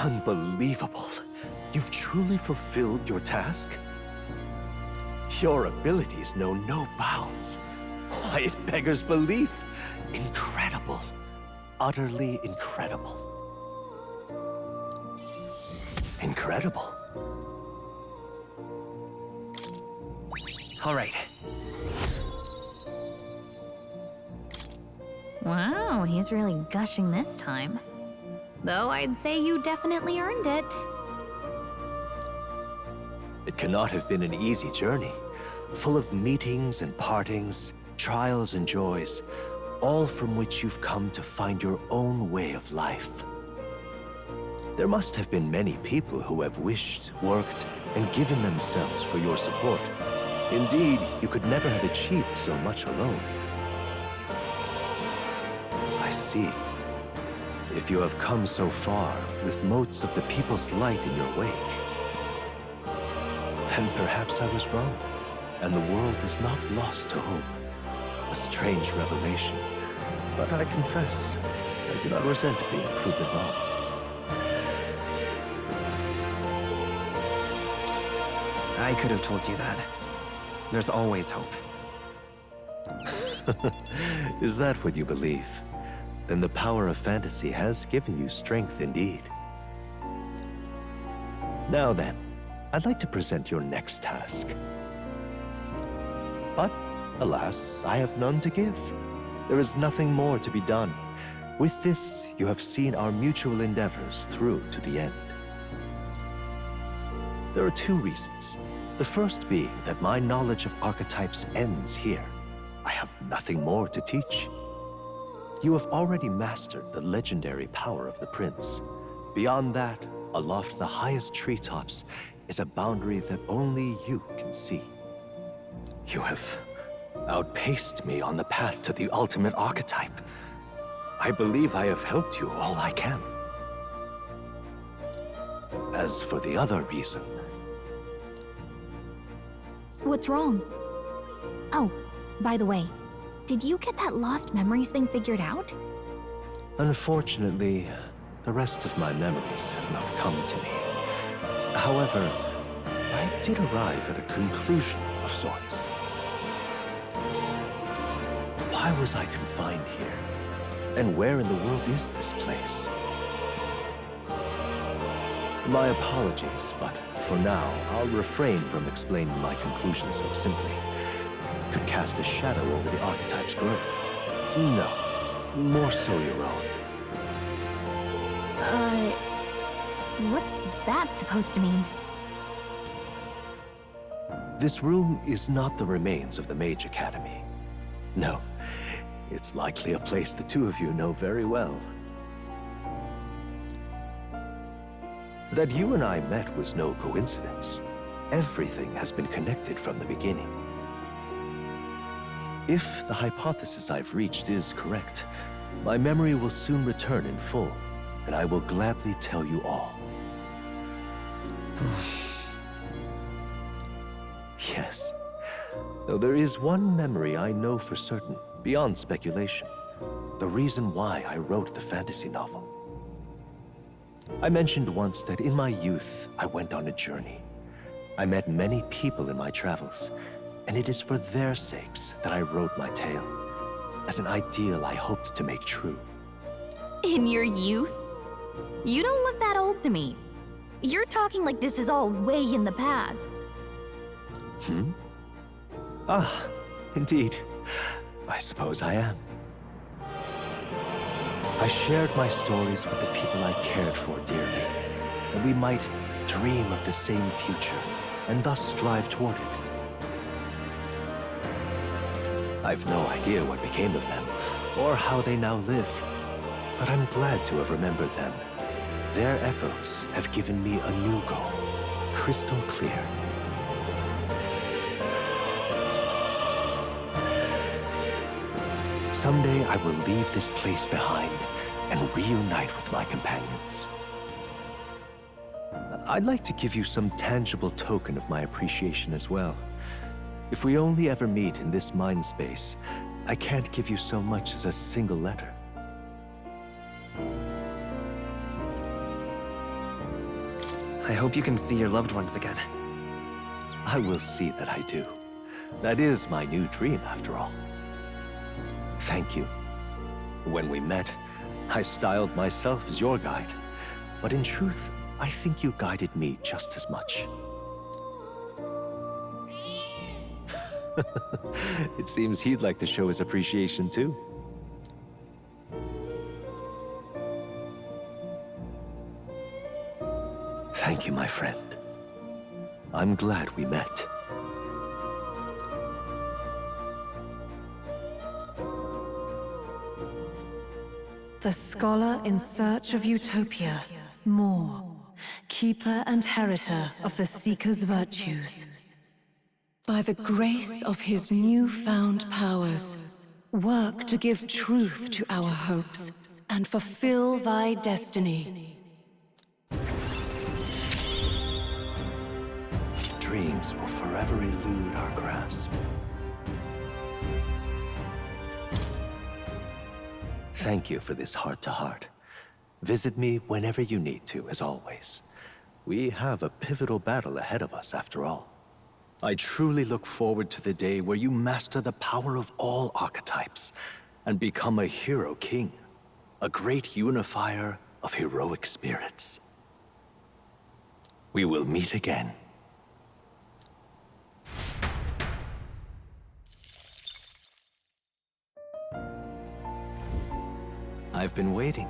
Unbelievable. You've truly fulfilled your task? Your abilities know no bounds. Why, it beggars belief. Incredible. Utterly incredible. Incredible. All right. Wow, he's really gushing this time. Though I'd say you definitely earned it. It cannot have been an easy journey, full of meetings and partings, trials and joys, all from which you've come to find your own way of life. There must have been many people who have wished, worked, and given themselves for your support. Indeed, you could never have achieved so much alone. I see. If you have come so far with motes of the people's light in your wake, then perhaps I was wrong, and the world is not lost to hope. A strange revelation, but I confess, I do not resent being proven wrong. I could have told you that. There's always hope. Is that what you believe? Then the power of fantasy has given you strength indeed. Now then, I'd like to present your next task. But, alas, I have none to give. There is nothing more to be done. With this, you have seen our mutual endeavors through to the end. There are two reasons. The first being that my knowledge of archetypes ends here. I have nothing more to teach. You have already mastered the legendary power of the prince. Beyond that, aloft the highest treetops, is a boundary that only you can see. You have outpaced me on the path to the ultimate archetype. I believe I have helped you all I can. As for the other reason... What's wrong? Oh, by the way, did you get that lost memories thing figured out? Unfortunately, the rest of my memories have not come to me. However, I did arrive at a conclusion of sorts. Why was I confined here? And where in the world is this place? My apologies, but for now, I'll refrain from explaining my conclusion so simply. It could cast a shadow over the archetype's growth. No, more so your own. What's that supposed to mean? This room is not the remains of the Mage Academy. No, it's likely a place the two of you know very well. That you and I met was no coincidence. Everything has been connected from the beginning. If the hypothesis I've reached is correct, my memory will soon return in full, and I will gladly tell you all. Yes, though there is one memory I know for certain, beyond speculation. The reason why I wrote the fantasy novel. I mentioned once that in my youth, I went on a journey. I met many people in my travels, and it is for their sakes that I wrote my tale, as an ideal I hoped to make true. In your youth? You don't look that old to me. You're talking like this is all way in the past. Ah, indeed. I suppose I am. I shared my stories with the people I cared for dearly, that we might dream of the same future, and thus strive toward it. I've no idea what became of them, or how they now live, but I'm glad to have remembered them. Their echoes have given me a new goal, crystal clear. Someday I will leave this place behind and reunite with my companions. I'd like to give you some tangible token of my appreciation as well. If we only ever meet in this mind space, I can't give you so much as a single letter. I hope you can see your loved ones again. I will see that I do. That is my new dream, after all. Thank you. When we met, I styled myself as your guide. But in truth, I think you guided me just as much. It seems he'd like to show his appreciation too. Thank you, my friend. I'm glad we met. The scholar in search of utopia, Moore, keeper and heritor of the Seeker's virtues. By the grace of his newfound powers, work to give truth to our hopes and fulfill thy destiny. Dreams will forever elude our grasp. Thank you for this heart-to-heart. Visit me whenever you need to, as always. We have a pivotal battle ahead of us, after all. I truly look forward to the day where you master the power of all archetypes and become a hero king, a great unifier of heroic spirits. We will meet again. I've been waiting.